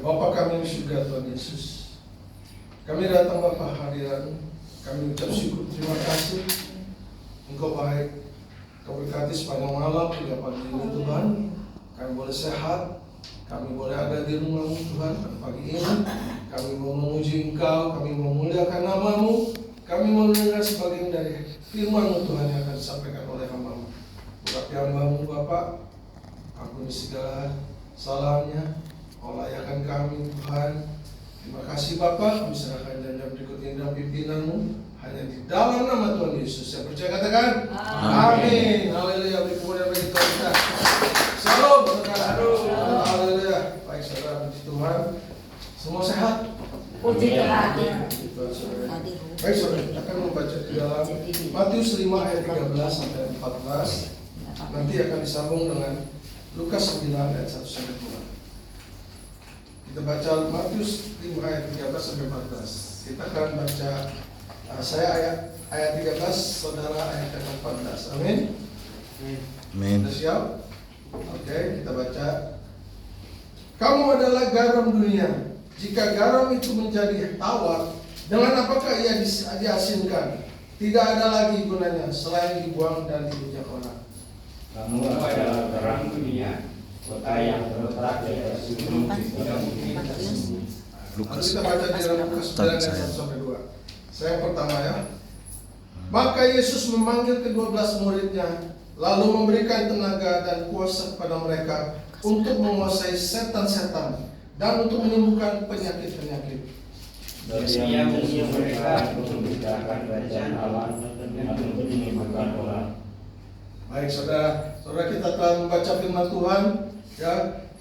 Bapa kami yang surga, Tuhan Yesus, kami datang Bapa hadiran, kami ucap syukur, terima kasih. Engkau baik, Kau berkati sepanjang malam hingga pagi ini Tuhan. Kami boleh sehat, kami boleh ada di rumah-Mu Tuhan pada pagi ini. Kami mau memuji Engkau, kami mau memuliakan nama-Mu, kami mau mendengar sebagian dari firman-Mu Tuhan yang akan disampaikan oleh hamba-Mu. Berkati hamba-Mu Bapa, ampuni segala salahnya, olayakan kami Tuhan. Terima kasih Bapa, kami serahkan jam-jam berikut ini dalam pimpinan-Mu, hanya di dalam nama Tuhan Yesus. Yang percaya katakan amin. Haleluya. Beri kemuliaan bagi Tuhan kita. Shalom saudara. Haleluya. Baik saudara, puji Tuhan. Semua sehat? Puji Tuhan. Baik saudara, kita akan membaca di dalam Matius 5 ayat 13 sampai 14. Nanti akan disambung dengan Lukas 9 ayat 1 sampai 2. Kita baca Matius 5 ayat 13 sampai 14. Kita akan baca saya ayat 13, saudara ayat 14. Amin. Amin. Sudah siap? Oke, kita baca. Kamu adalah garam dunia. Jika garam itu menjadi tawar, dengan apakah ia diasinkan? Tidak ada lagi gunanya selain dibuang dan dihujat orang. Kamu adalah terang dunia. Kota yang terletak di atas gunung tidak mungkin tersembunyi. Lalu kita baca di dalam Lukas 9 ayat 1 sampai 2. Saya yang pertama ya. Maka Yesus memanggil ke-12 muridnya, lalu memberikan tenaga dan kuasa kepada mereka untuk menguasai setan-setan dan untuk menyembuhkan penyakit-penyakit. Dan Ia mengutus mereka untuk memberitakan kerajaan Allah dan untuk menyembuhkan orang. Baik saudara, kita telah membaca firman Tuhan. Ya,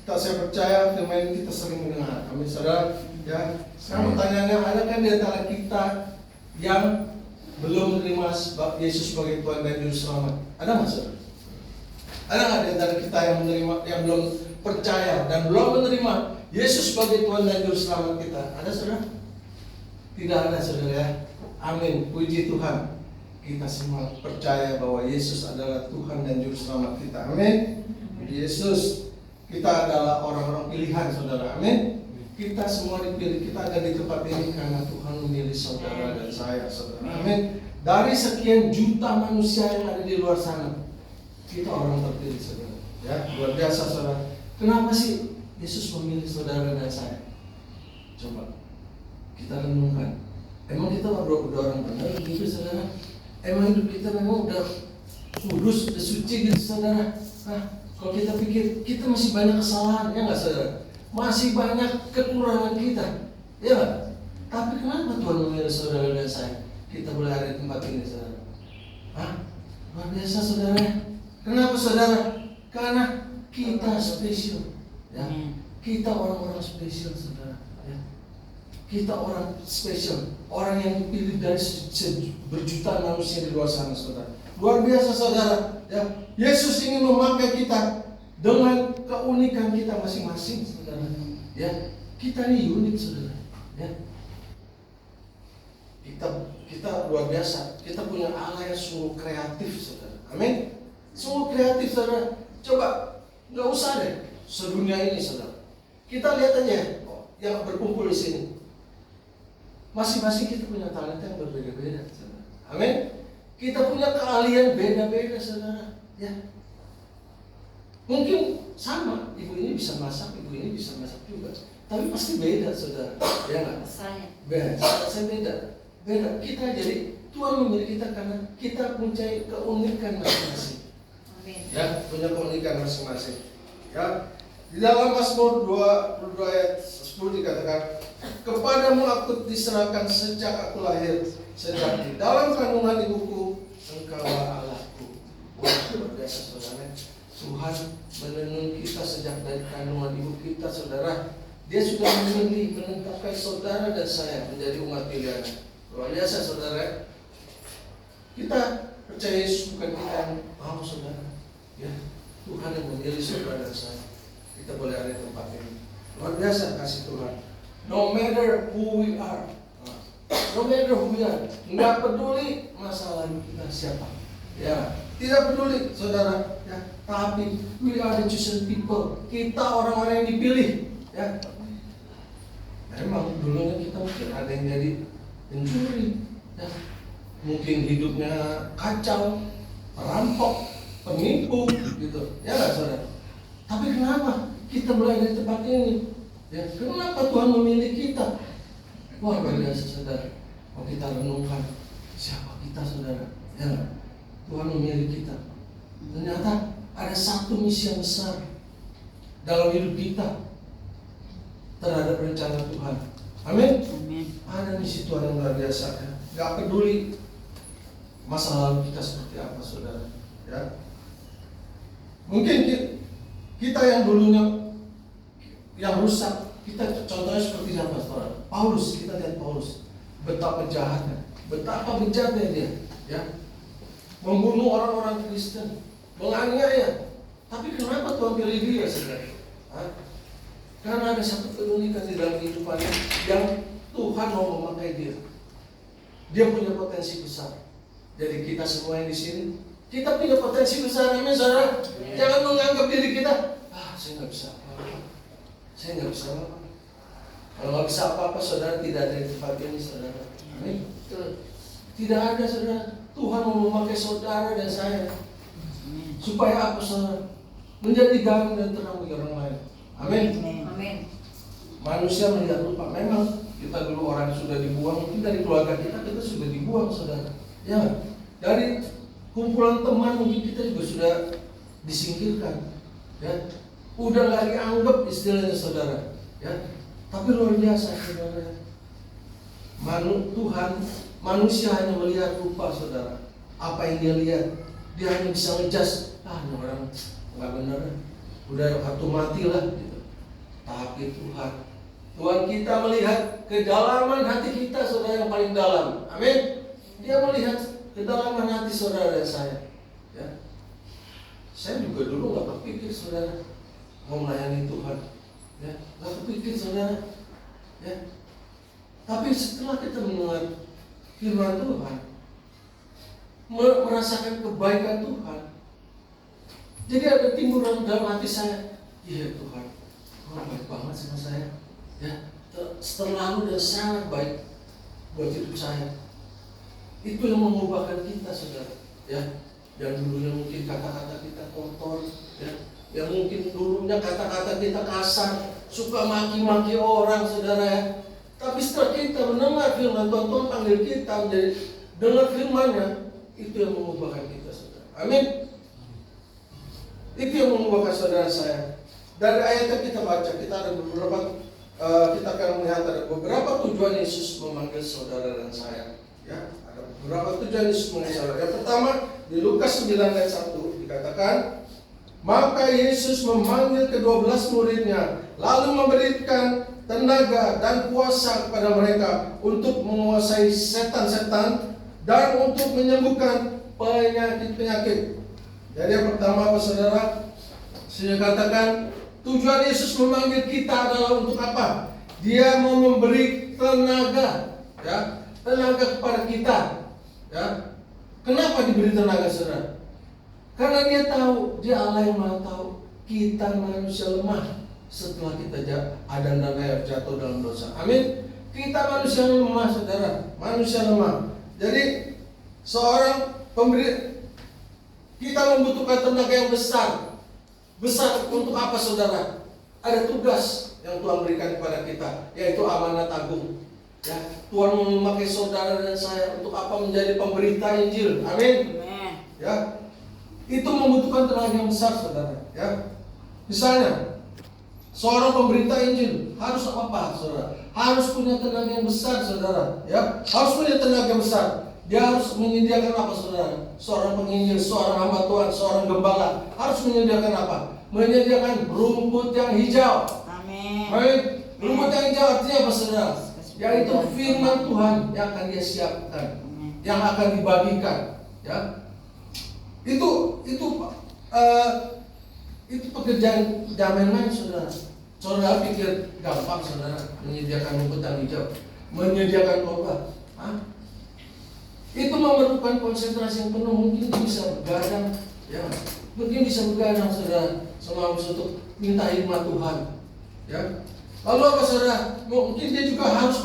saya percaya firman ini kita sering mendengar. Amin saudara. Ya, sekarang pertanyaannya, adakah di antara kita yang belum menerima Yesus sebagai Tuhan dan Juru Selamat? Ada nggak saudara? Ada nggak di antara kita yang menerima, yang belum percaya dan belum menerima Yesus sebagai Tuhan dan Juru Selamat kita? Ada saudara? Tidak ada saudara ya. Amin. Puji Tuhan. Kita semua percaya bahwa Yesus adalah Tuhan dan Juru Selamat kita. Amin. Yesus, kita adalah orang-orang pilihan saudara. Amin. Kita semua dipilih, kita ada di tempat ini karena Tuhan memilih saudara dan saya, saudara. Amin. Dari sekian juta manusia yang ada di luar sana, kita orang terpilih, saudara. Ya, luar biasa, saudara. Kenapa sih Yesus memilih saudara dan saya? Coba kita renungkan. Emang kita udah orang benar gitu, saudara? Emang hidup kita memang udah kudus, udah suci gitu, saudara? Kalau kita pikir kita masih banyak kesalahan, ya nggak, saudara? Masih banyak kekurangan kita, ya nggak? Tapi kenapa Tuhan memilih saudara dan saya? Kita boleh ada di tempat ini, saudara. Luar biasa, saudara. Kenapa, saudara? Karena kita spesial, ya. Kita orang-orang spesial, saudara. Ya. Kita orang spesial, orang yang dipilih dari berjuta manusia di luar sana, saudara. Luar biasa, saudara. Ya. Yesus ingin memakai kita dengan keunikan kita masing-masing, saudara. Ya, kita ini unik, saudara. Ya, kita luar biasa. Kita punya Allah yang sungguh kreatif, saudara. Amin. Sungguh kreatif, saudara. Coba, nggak usah deh sedunia ini, saudara. Kita lihat aja yang berkumpul di sini. Masing-masing kita punya talenta yang berbeda-beda, saudara. Amin. Kita punya keahlian beda-beda, saudara. Ya. Mungkin sama, ibu ini bisa masak, ibu ini bisa masak juga. Tapi pasti beda, saudara. Ya nggak? Beda. Saya beda. Beda. Kita jadi Tuhan memilih kita karena kita punya keunikan masing-masing. Ya, punya keunikan masing-masing. Ya. Di dalam Mazmur 22 ayat 10 dikatakan, kepadamu aku diserahkan sejak aku lahir, sejak di dalam kandungan ibuku, engkaulah Allahku. Wah, luar biasa, saudara. Tuhan menenun kita sejak dari kandungan ibu kita, saudara. Dia sudah memilih, menetapkan saudara dan saya menjadi umat pilihan. Luar biasa, saudara. Kita percaya Yesus bukan kita yang mau, saudara. Ya, Tuhan yang memilih saudara dan saya. Kita boleh ada di tempat ini. Luar biasa kasih Tuhan. No matter who we are, no matter who we are, nggak peduli masa lalu kita siapa. Ya, tidak peduli, saudara. Ya, tapi we are the chosen people. Kita orang-orang yang dipilih. Ya, dulunya kita mungkin ada yang jadi pencuri, ya. Mungkin hidupnya kacau, perampok, penipu, gitu. Ya nggak saudara? Tapi kenapa kita mulai dari tempat ini? Ya, kenapa Tuhan memilih kita? Wah, luar biasa saudara. Kalau kita renungkan siapa kita saudara, ya nggak? Tuhan memilih kita. Ternyata ada satu misi yang besar dalam hidup kita terhadap rencana Tuhan. Amin. Ada misi Tuhan yang luar biasa. Ya. Gak peduli masa lalu kita seperti apa saudara. Ya. Mungkin kita yang dulunya yang rusak, kita contohnya seperti siapa saudara? Paulus, kita lihat Paulus. Betapa jahatnya, betapa bejatnya dia, ya. Membunuh orang-orang Kristen, menganiaya. Tapi kenapa Tuhan pilih dia saudara? Karena ada satu keunikan di dalam kehidupannya yang Tuhan mau memakai dia. Dia punya potensi besar. Jadi kita semua yang di sini, kita punya potensi besar, amin saudara. Jangan menganggap diri kita, saya nggak bisa apa-apa. Saya nggak bisa apa-apa. Kalau nggak bisa apa-apa, saudara tidak ada di tempat ini, saudara. Amin. Tidak ada, saudara. Tuhan mau memakai saudara dan saya supaya apa, saudara? Menjadi garam dan terang bagi orang lain. Amin. Amin. Manusia melihat lupa. Memang kita dulu orang sudah dibuang, mungkin dari keluarga kita sudah dibuang, saudara. Ya, dari kumpulan teman mungkin kita juga sudah disingkirkan. Ya, udah nggak dianggap istilahnya saudara. Ya, tapi luar biasa saudara. Tuhan, manusia hanya melihat rupa saudara. Apa yang dia lihat, dia hanya bisa ngejudge. Ini orang nggak benar. Udah waktu mati lah. Gitu. Tapi Tuhan kita melihat kedalaman hati kita saudara yang paling dalam. Amin. Dia melihat kedalaman hati saudara dan saya. Ya. Saya juga dulu nggak berpikir saudara mau melayani Tuhan. Ya, nggak berpikir saudara. Ya. Tapi setelah kita mendengar firman Tuhan, merasakan kebaikan Tuhan, jadi ada timbul dalam hati saya, iya Tuhan, Tuhan baik banget sama saya. Ya, terlalu dan sangat baik buat hidup saya. Itu yang mengubahkan kita saudara. Ya, yang dulunya mungkin kata-kata kita kotor, ya, yang mungkin dulunya kata-kata kita kasar, suka maki-maki orang saudara ya. Tapi setelah kita mendengar firman Tuhan panggil kita menjadi dengar firman-Nya, itu yang mengubahkan kita saudara. Amin. Itu yang mengubahkan saudara saya. Dari ayat yang kita baca, kita ada beberapa kita akan melihat ada beberapa tujuan Yesus memanggil saudara dan saya. Ya, ada beberapa tujuan Yesus memanggil saudara. Yang pertama di Lukas 9 ayat 1 dikatakan, maka Yesus memanggil ke-12 muridnya, lalu memberikan tenaga dan kuasa kepada mereka untuk menguasai setan-setan dan untuk menyembuhkan penyakit-penyakit. Jadi yang pertama apa saudara? Saya katakan tujuan Yesus memanggil kita adalah untuk apa? Dia mau memberi tenaga, ya, tenaga kepada kita. Ya. Kenapa diberi tenaga saudara? Karena dia tahu, dia Allah yang Maha tahu kita manusia lemah. Setelah kita Adam dan Hawa jatuh dalam dosa. Amin. Kita manusia lemah saudara, manusia lemah. Jadi seorang pemberi, kita membutuhkan tenaga yang besar. Besar untuk apa saudara? Ada tugas yang Tuhan berikan kepada kita, yaitu amanat agung. Ya, Tuhan memakai saudara dan saya untuk apa? Menjadi pemberita Injil. Amin. Ya, itu membutuhkan tenaga yang besar saudara. Ya, misalnya seorang pemberita Injil harus apa saudara? Harus punya tenaga yang besar saudara. Ya, harus punya tenaga besar. Dia harus menyediakan apa saudara? Seorang penginjil, seorang hamba Tuhan, seorang gembala harus menyediakan apa? Menyediakan rumput yang hijau. Amin. Baik, rumput yang hijau artinya apa saudara? Yaitu firman Tuhan yang akan dia siapkan, yang akan dibagikan. Ya, itu pekerjaan main-main saudara. Saudara pikir gampang saudara menyediakan rumput yang hijau, menyediakan khotbah? Itu memerlukan konsentrasi yang penuh. Mungkin bisa begadang, ya, mungkin bisa begadang saudara, semalam untuk minta hikmat Tuhan. Ya, Lalu apa saudara? Mungkin dia juga harus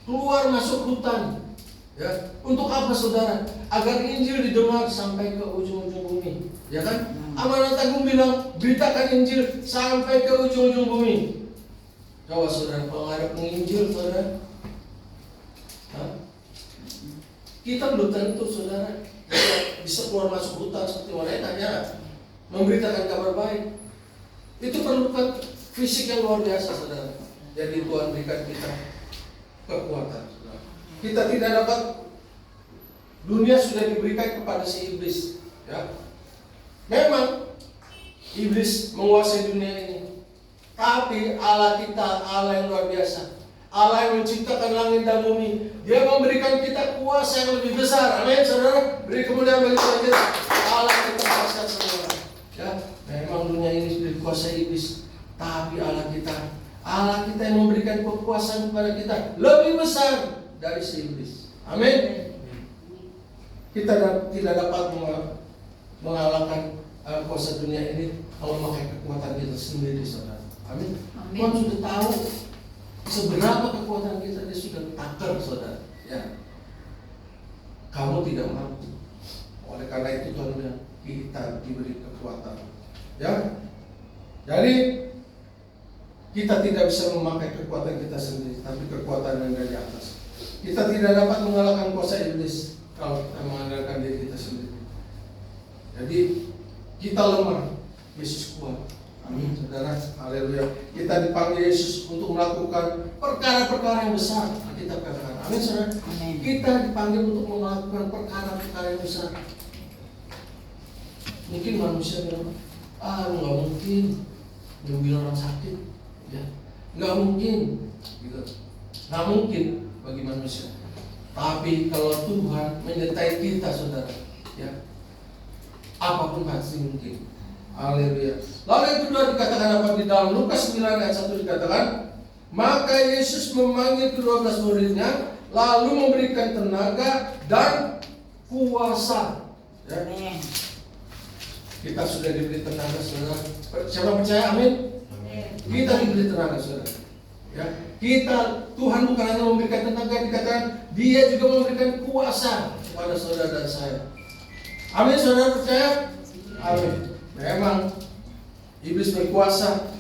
keluar masuk hutan. Ya, untuk apa saudara? Agar Injil didengar sampai ke ujung-ujung bumi. Ya kan? Amanat Agung bilang, beritakan Injil sampai ke ujung-ujung bumi. Coba saudara, kalau ada penginjil saudara, kita belum tentu saudara bisa keluar masuk hutan seperti mereka ya, memberitakan kabar baik. Itu perlukan fisik yang luar biasa saudara. Jadi Tuhan berikan kita kekuatan saudara. Kita tidak dapat, dunia sudah diberikan kepada si iblis ya. Memang iblis menguasai dunia ini, tapi Allah kita Allah yang luar biasa, Allah yang menciptakan langit dan bumi. Dia memberikan kita kuasa yang lebih besar. Amin saudara. Beri kemuliaan bagi Tuhan. Allah kita kuasa semua ya. Memang dunia ini sudah dikuasai iblis, tapi Allah kita yang memberikan kekuasaan kepada kita lebih besar dari si iblis. Amin. Kita tidak dapat mengalahkan kuasa dunia ini kalau memakai kekuatan kita sendiri saudara. Amin. Tuhan sudah tahu seberapa kekuatan kita, dia sudah takar saudara ya. Kamu tidak mampu. Oleh karena itu Tuhan bilang kita diberi kekuatan ya. Jadi kita tidak bisa memakai kekuatan kita sendiri, tapi kekuatan yang dari atas. Kita tidak dapat mengalahkan kuasa iblis kalau kita mengandalkan diri kita sendiri. Jadi kita lemah, Yesus kuat. Amin saudara, haleluya. Kita dipanggil Yesus untuk melakukan perkara-perkara yang besar. Kita katakan, amin saudara. Amin. Kita dipanggil untuk melakukan perkara-perkara yang besar. Mungkin manusia bilang, nggak mungkin nyembuhin orang sakit, ya, nggak mungkin, gitu. Nggak mungkin bagi manusia. Tapi kalau Tuhan menyertai kita, saudara, ya, apapun pasti mungkin. Haleluya. Lalu yang kedua dikatakan apa di dalam Lukas 9 ayat 1 dikatakan, maka Yesus memanggil ke-12 muridnya, lalu memberikan tenaga dan kuasa. Ya. Kita sudah diberi tenaga, saudara. Siapa percaya? Amin. Kita diberi tenaga, saudara. Ya, kita, Tuhan bukan hanya memberikan tenaga, dikatakan Dia juga memberikan kuasa kepada saudara dan saya. Amin, saudara percaya? Amin. Memang iblis berkuasa,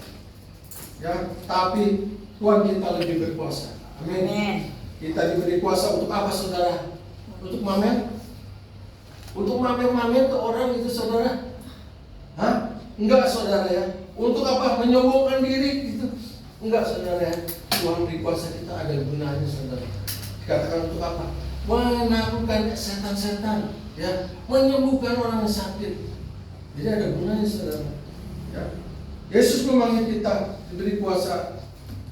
ya, tapi Tuhan kita lebih berkuasa. Amin. Kita diberi kuasa untuk apa, saudara? Untuk mamer? Untuk mamer-mamer ke orang itu, saudara? Hah? Enggak, saudara ya. Untuk apa? Menyombongkan diri gitu. Enggak, saudara ya. Tuhan beri kuasa kita ada gunanya, saudara. Dikatakan untuk apa? Menaklukkan setan-setan, ya, menyembuhkan orang yang sakit. Jadi ada gunanya, saudara. Ya. Yesus memanggil kita diberi kuasa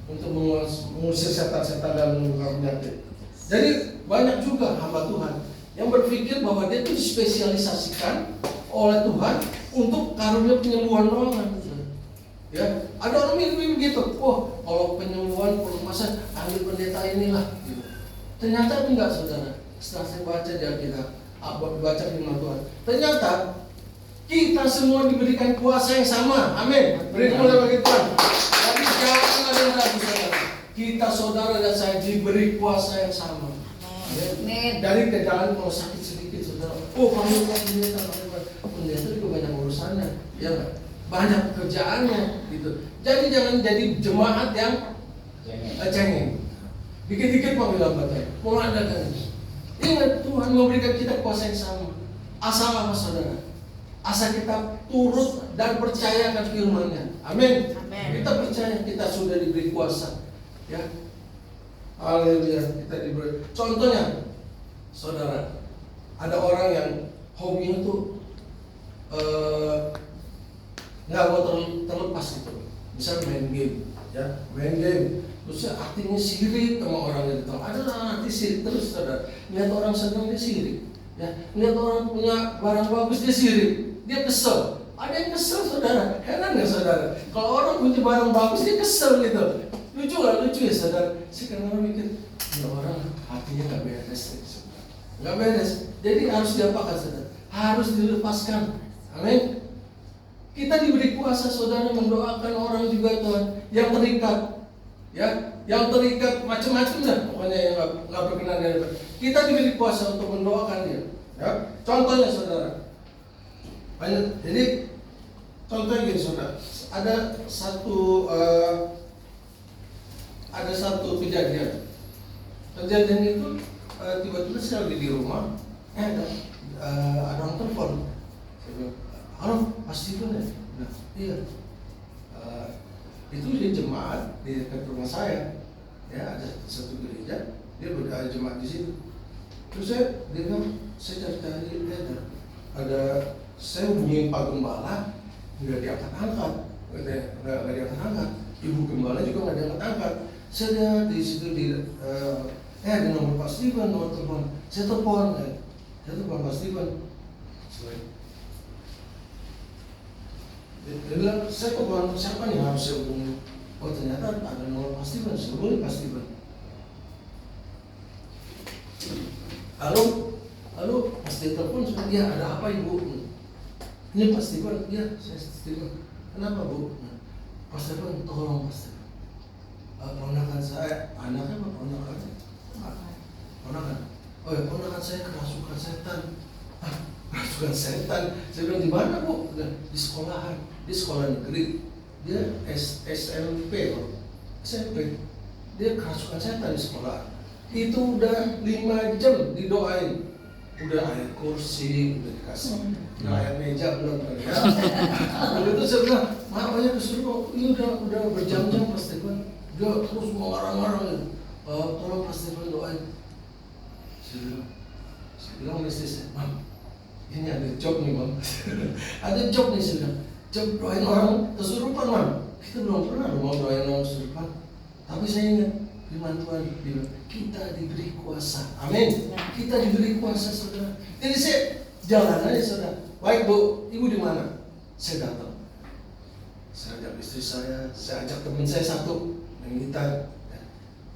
untuk mengusir setan-setan dan menyembuhkan penyakit. Jadi banyak juga hamba Tuhan yang berpikir bahwa dia itu dispesialisasikan oleh Tuhan untuk karunia penyembuhan doang. Ya, ada orang mirip begitu. Oh, kalau penyembuhan perlu masa ahli pendeta inilah. Gitu. Ternyata enggak, saudara. Setelah saya baca di Alkitab, baca firman Tuhan, ternyata kita semua diberikan kuasa yang sama. Amin. Beri kemuliaan bagi Tuhan. Jadi jangan ada yang ragu, saudara. Kita saudara dan saya diberi kuasa yang sama. Amin. Dari ke jalan kalau sakit sedikit, saudara. Oh, kamu pendeta juga banyak urusannya, ya nggak? Banyak kerjaannya, gitu. Jadi jangan jadi jemaat yang cengeng. Dikit-dikit panggil lambatnya, mengandalkan. Ingat, Tuhan memberikan kita kuasa yang sama. Asal apa, saudara? Asal kita turut dan percayakan firman-Nya. Amin. Kita percaya kita sudah diberi kuasa. Ya. Haleluya, kita diberi. Contohnya, saudara, ada orang yang hobinya tuh nggak mau terlepas gitu. Misal main game, ya, main game. Terus artinya sirik sama orang itu. Ada arti sirik terus, saudara. Lihat orang senang dia sirik. Ya, lihat orang punya barang bagus dia sirik. Dia kesel. Ada yang kesel, saudara. Heran nggak, saudara? Kalau orang punya barang bagus dia kesel gitu. Lucu nggak? Lucu ya, saudara. Sekarang orang mikir, ya orang hatinya nggak beres, saudara. Nggak beres. Jadi harus diapakan, saudara? Harus dilepaskan. Amin. Kita diberi kuasa, saudara, mendoakan orang juga, Tuhan, yang terikat. ya, yang terikat macam-macam dah, pokoknya yang nggak berkenan dengan Tuhan. Kita diberi kuasa untuk mendoakan dia. Ya, contohnya saudara, banyak. Jadi contohnya gini saudara, ada satu kejadian. Kejadian itu tiba-tiba saya lagi di rumah, ada orang telepon. Saya bilang, halo, pasti kan ya? Nah, iya. Itu di jemaat di dekat rumah saya, ya ada satu gereja, dia ada jemaat di situ. Terus dia bilang, saya cari ada saya hubungi Pak Gembala, nggak diangkat-angkat, nggak diangkat-angkat. Ibu Gembala juga nggak diangkat-angkat. Saya lihat di situ ada nomor Pak Steven, nomor telepon. Saya telepon Pak Steven. Dia bilang, saya telepon siapa nih harus saya hubungi? Oh ternyata ada nomor Pak Steven, saya hubungi Pak Steven. Halo, Pak Steven telepon, ya ada apa ibu? Ini Pak Steven, ya saya Steven. Kenapa bu? Pak Steven, tolong Pak Steven. Ponakan saya, anaknya apa ponakannya? Ponakan. Oh ya, ponakan saya kerasukan setan. Kerasukan setan. Saya bilang di mana bu? Di sekolahan, di sekolah negeri. Dia SMP loh, SMP. Dia kerasukan setan di sekolah. Itu udah 5 jam didoain. Udah ayat kursi, udah dikasih. Udah ayat meja belum kan ya? Lalu itu saya bilang, makanya kesuruh. Ini udah berjam-jam Pak Steven. Dia terus mengarang-arang gitu. Tolong Pak Steven doain. Saya bilang istri saya, Mam, ini ada job nih Mam. Ada job nih saya bilang. Job doain orang kesurupan Mam. Kita belum pernah mau doain orang kesurupan. Tapi saya ingat firman Tuhan bilang, kita diberi kuasa. Amin. Kita diberi kuasa saudara. Jadi saya jalan aja saudara. Baik bu, ibu di mana? Saya datang. Saya ajak istri saya ajak teman saya satu. Yang kita, ya,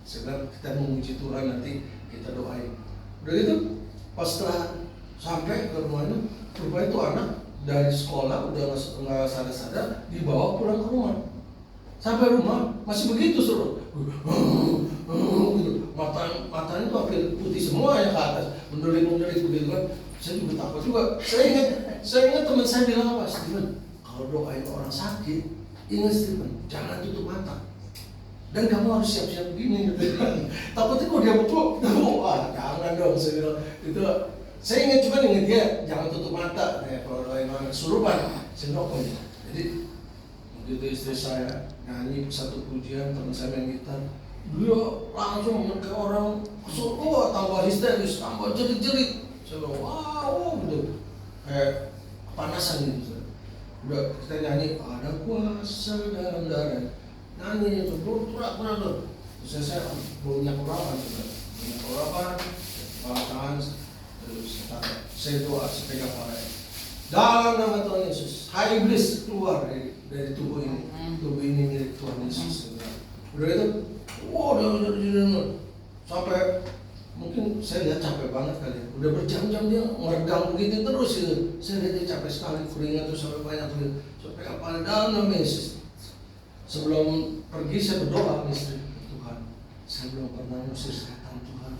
saya bilang kita memuji Tuhan nanti kita doain. Udah gitu, pas setelah sampai ke rumahnya, rupanya itu anak dari sekolah udah nggak sadar-sadar dibawa pulang ke rumah. Sampai rumah masih begitu suruh, gitu. Matanya itu hampir putih semua ya ke atas, menderit begitu kan. Saya juga takut juga. Saya ingat teman saya bilang apa, Steven, kalau doain orang sakit, ingat Steven, jangan tutup mata. Dan kamu harus siap-siap begini gitu. Takutnya kalau dia betul, jangan dong saya bilang. Itu saya ingat dia jangan tutup mata. Kalau doain orang kesurupan, saya bilang ya. Jadi begitu istri saya nyanyi satu pujian, teman saya main gitar, dia langsung ke orang kesurupan, tambah histeris, tambah jerit-jerit. Saya bilang wow gitu, kayak kepanasan gitu. Udah kita nyanyi, ada kuasa dalam darah. Nyanyi itu berat tuh. Terus saya punya kurapan juga, tangan, terus saya doa sepegang palanya. Dalam nama Tuhan Yesus, hai iblis keluar dari tubuh ini. Tubuh ini milik Tuhan Yesus. Udah itu, udah sampai mungkin saya lihat capek banget kali ya. Udah berjam-jam dia meregang begitu terus gitu. Saya lihat dia capek sekali, keringat tuh sampai banyak tuh. Sampai kepala dalam nama Yesus. Sebelum pergi saya berdoa istri, Tuhan, saya belum pernah mengusir setan Tuhan.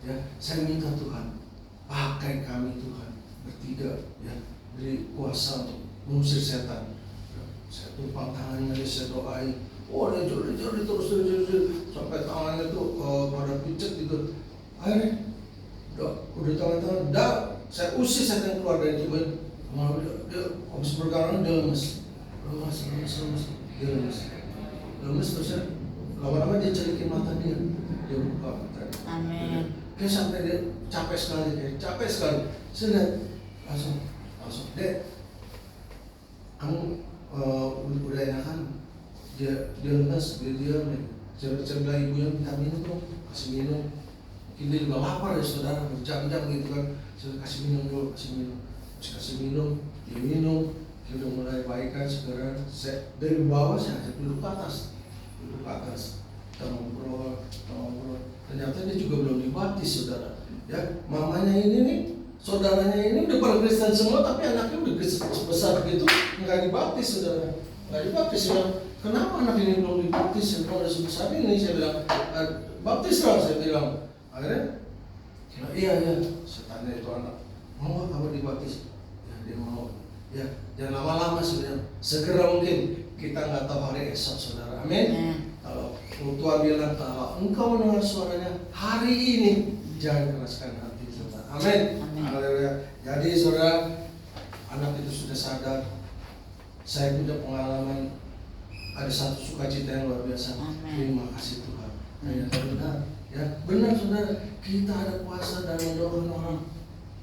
Ya, saya minta Tuhan, pakai kami Tuhan bertiga, ya, beri kuasa untuk mengusir setan. Ya, saya tumpang tangannya, saya doain. Dia jari terus sampai tangannya tuh pada picet gitu. Akhirnya, udah tangan-tangan, saya usir setan keluar dari tubuh. Dia habis bergerak dia lemes. Dia lemes terus lama-lama dia cerikin mata dia buka mata. Amin. Dia sampai dia capek sekali. Saya lihat langsung Dek, kamu udah enakan? Dia lemes, dia diam. Saya bilang ibunya minta minum dong, kasih minum. Mungkin dia juga lapar ya saudara, berjam-jam gitu kan. Saya kasih minum dulu, kasih minum, dia minum. Dia udah mulai baikan segera. Saya dari bawah saya ajak duduk ke atas. Kita ngobrol. Ternyata dia juga belum dibaptis saudara. Ya, mamanya ini nih, saudaranya ini udah pada Kristen semua, tapi anaknya udah besar begitu nggak dibaptis saudara. nggak dibaptis. Saya bilang, kenapa anak ini belum dibaptis? Saya bilang, udah sebesar ini. Saya bilang, baptislah. Saya bilang, akhirnya, iya, saya tanya itu anak, mau nggak kamu dibaptis? Ya, dia mau. Ya, jangan lama-lama sebenarnya, segera mungkin. Kita nggak tahu hari esok, saudara. Amin. Kalau Tuhan bilang, kalau engkau mendengar suaranya hari ini, jangan keraskan hati, saudara. Amin. Haleluya. Jadi saudara, anak itu sudah sadar. Saya punya pengalaman, ada satu sukacita yang luar biasa. Terima kasih Tuhan. Ternyata benar, ya benar saudara. Kita ada kuasa dan mendorong orang.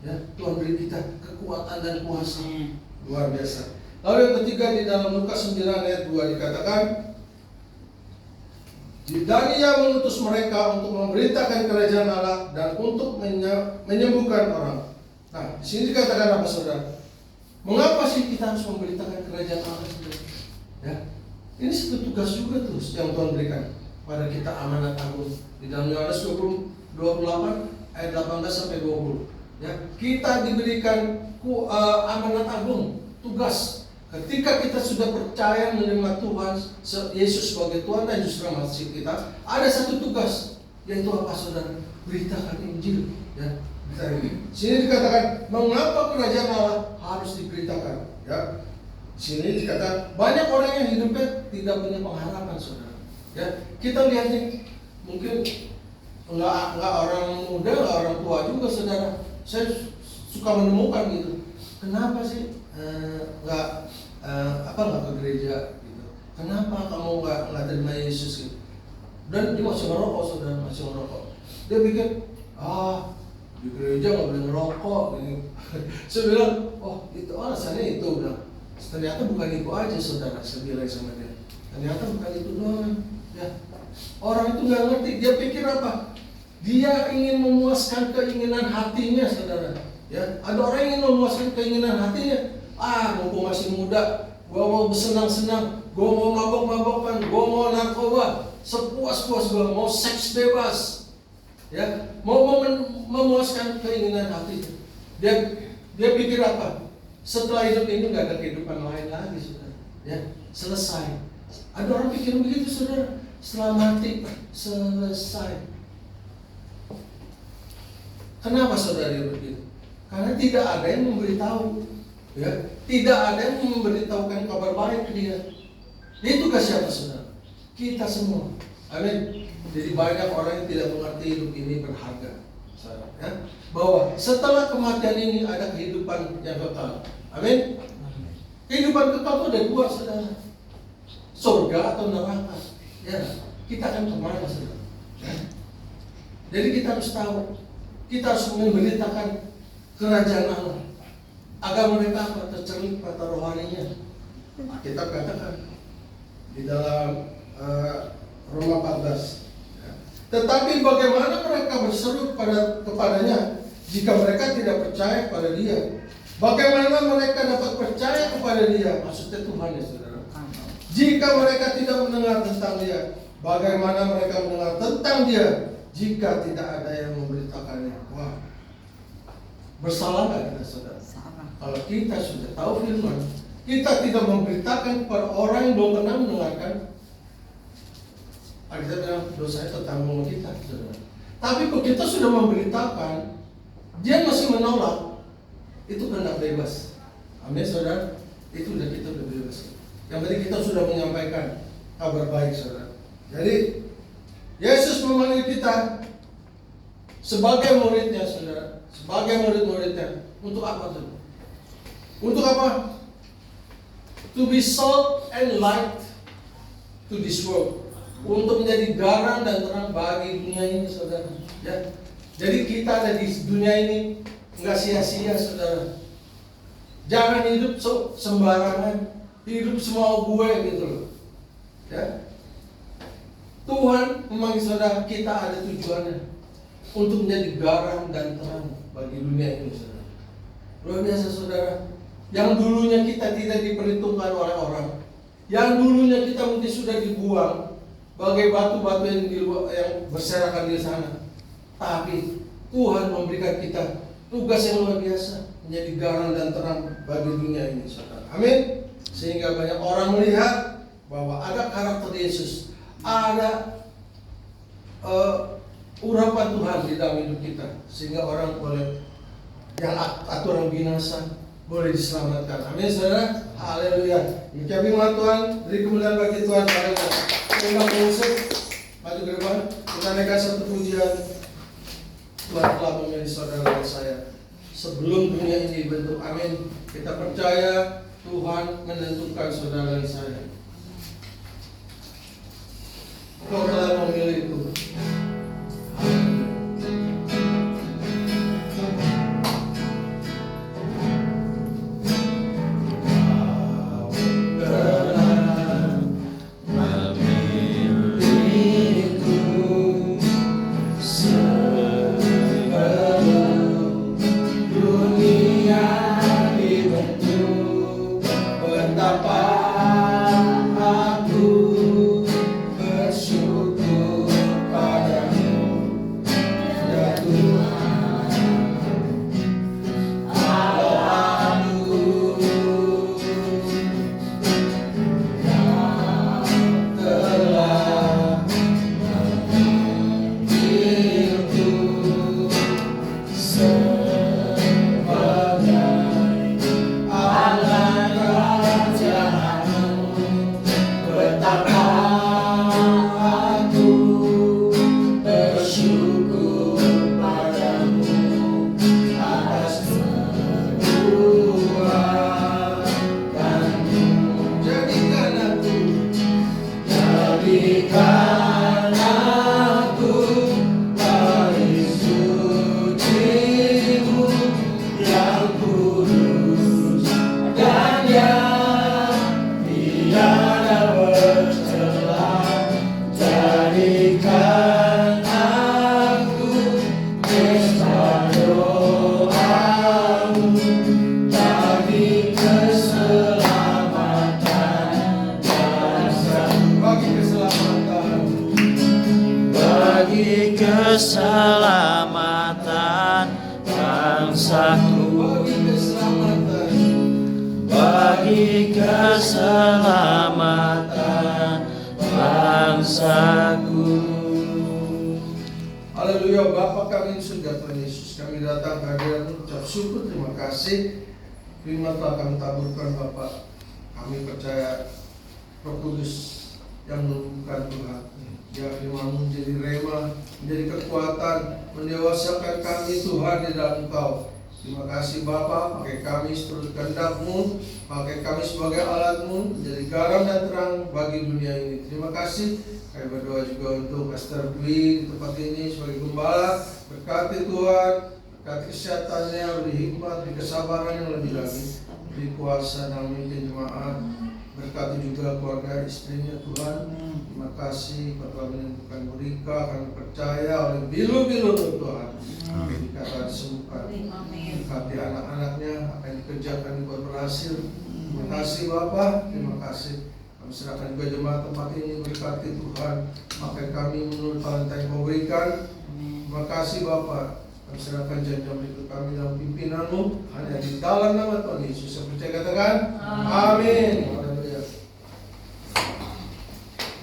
Ya, Tuhan beri kita kekuatan dan kuasa luar biasa. Lalu yang ketiga di dalam Lukas 9 ayat 2 dikatakan, dan ia mengutus mereka untuk memberitakan kerajaan Allah dan untuk menyembuhkan orang. Nah, di sini dikatakan apa saudara? Mengapa sih kita harus memberitakan kerajaan Allah, saudara? Ya, ini satu tugas juga tuh yang Tuhan berikan pada kita, amanat agung. Di dalam Yohanes 28 ayat 18 sampai 20. Ya, kita diberikan amanat agung, tugas. Ketika kita sudah percaya menerima Tuhan Yesus sebagai Tuhan dan Juru Selamat kita, ada satu tugas, yaitu apa saudara? Beritakan Injil. Ya, sini dikatakan mengapa kerajaan Allah harus diberitakan. Ya, sini dikatakan banyak orang yang hidupnya tidak punya pengharapan, saudara. Ya, kita lihat nih, mungkin enggak orang muda, enggak orang tua juga, saudara. Saya suka menemukan gitu. Kenapa sih enggak ke gereja gitu? Kenapa kamu enggak terima Yesus gitu? Dan dia masih ngerokok, saudara, masih ngerokok. Dia pikir, di gereja nggak boleh ngerokok gitu. Saya bilang, oh itu alasannya itu. Bilang, ternyata bukan itu aja, saudara. Saya bilang sama dia, ternyata bukan itu doang. Ya, orang itu nggak ngerti. Dia pikir apa? Dia ingin memuaskan keinginan hatinya, saudara. Ya, ada orang yang ingin memuaskan keinginan hatinya. Mumpung masih muda, gua mau bersenang-senang, gua mau mabok-mabokan, gua mau narkoba, sepuas-puas gua, mau seks bebas. Ya, mau memuaskan keinginan hati. Dia pikir apa? Setelah hidup ini nggak ada kehidupan lain lagi, saudara. Ya, selesai. Ada orang pikir begitu, saudara. Setelah mati selesai. Kenapa saudara dia begitu? Karena tidak ada yang memberitahu. Ya, tidak ada yang memberitahukan kabar baik ke dia. Itu ke siapa, saudara? Kita semua. Amin. Jadi banyak orang yang tidak mengerti hidup ini berharga, saudara. Ya, bahwa setelah kematian ini ada kehidupan yang kekal. Amin. Kehidupan kekal itu ada dua, saudara. Surga atau neraka. Ya, kita akan kemana, saudara? Ya. Jadi kita harus tahu. Kita harus memberitakan kerajaan Allah agar mereka apa? Tercermin mata rohaninya. Kita katakan di dalam Roma 14. Ya. Tetapi bagaimana mereka berseru kepadanya jika mereka tidak percaya kepada dia? Bagaimana mereka dapat percaya kepada dia? Maksudnya Tuhan, ya saudara. Jika mereka tidak mendengar tentang dia, bagaimana mereka mendengar tentang dia jika tidak ada yang memberitakannya? Wah, bersalah nggak kita, saudara? Kalau kita sudah tahu firman, kita tidak memberitakan kepada orang yang belum pernah mendengarkan, kita bilang dosa itu tanggung kita, saudara. Tapi kalau kita sudah memberitakan, dia masih menolak, itu kehendak bebas. Amin, saudara. Itu udah kita udah bebas. Yang penting kita sudah menyampaikan kabar baik, saudara. Jadi Yesus memanggil kita sebagai muridnya, saudara, sebagai murid-muridnya. Untuk apa tuh? Untuk apa? To be salt and light to this world. Untuk menjadi garam dan terang bagi dunia ini, saudara. Ya. Jadi kita ada di dunia ini nggak sia-sia, saudara. Jangan hidup sembarangan, hidup semau gue gitu loh. Ya. Tuhan memanggil saudara, kita ada tujuannya untuk menjadi garam dan terang bagi dunia ini, saudara. Luar biasa, saudara. Yang dulunya kita tidak diperhitungkan oleh orang, yang dulunya kita mungkin sudah dibuang bagai batu-batu yang berserakan di sana. Tapi Tuhan memberikan kita tugas yang luar biasa, menjadi garam dan terang bagi dunia ini, saudara. Amin. sehingga banyak orang melihat bahwa ada karakter Yesus, ada urapan Tuhan di dalam hidup kita, sehingga orang boleh yang atau orang binasa boleh diselamatkan. Amin, saudara. Haleluya. Demikian firman Tuhan. Beri kemuliaan bagi Tuhan. Haleluya. Kita mengusung maju ke depan. Kita naikkan satu pujian. Tuhan telah memilih saudara dan saya sebelum dunia ini dibentuk. Amin. Kita percaya Tuhan menentukan saudara dan saya. Kau telah memilihku. Keselamatan bangsaku, bagi keselamatan bangsaku. Haleluya. Bapa kami di surga, Tuhan Yesus, kami datang ke hadirat-Mu, ucap syukur, terima kasih. Firman telah kami taburkan Bapa. Kami percaya Roh Kudus yang menumbuhkan Tuhan. Ya, firman-Mu menjadi rema, menjadi kekuatan, mendewasakan kami Tuhan di dalam Engkau. Terima kasih Bapa, pakai kami seturut kehendak-Mu, pakai kami sebagai alat-Mu, menjadi garam dan terang bagi dunia ini. Terima kasih. Kami berdoa juga untuk Pastor Dwi di tempat ini sebagai gembala. Berkati Tuhan, berkati kesehatannya, beri hikmat, beri kesabaran yang lebih lagi, beri kuasa dalam memimpin jemaat. Berkati juga keluarga istrinya Tuhan. Terima kasih telah menentukan mereka. Kami percaya oleh bilu-bilu Tuhan dikata disembuhkan. Berkati anak-anaknya, apa yang dikerjakan juga berhasil. Terima kasih Bapak. Terima kasih. Kami serahkan juga jemaat tempat ini. Berkati Tuhan, maka kami menurut talenta yang Kau berikan. Terima kasih Bapak. Kami serahkan jam-jam berikut kami dalam pimpinan-Mu, hanya di dalam nama Tuhan Yesus. Saya percaya katakan amin.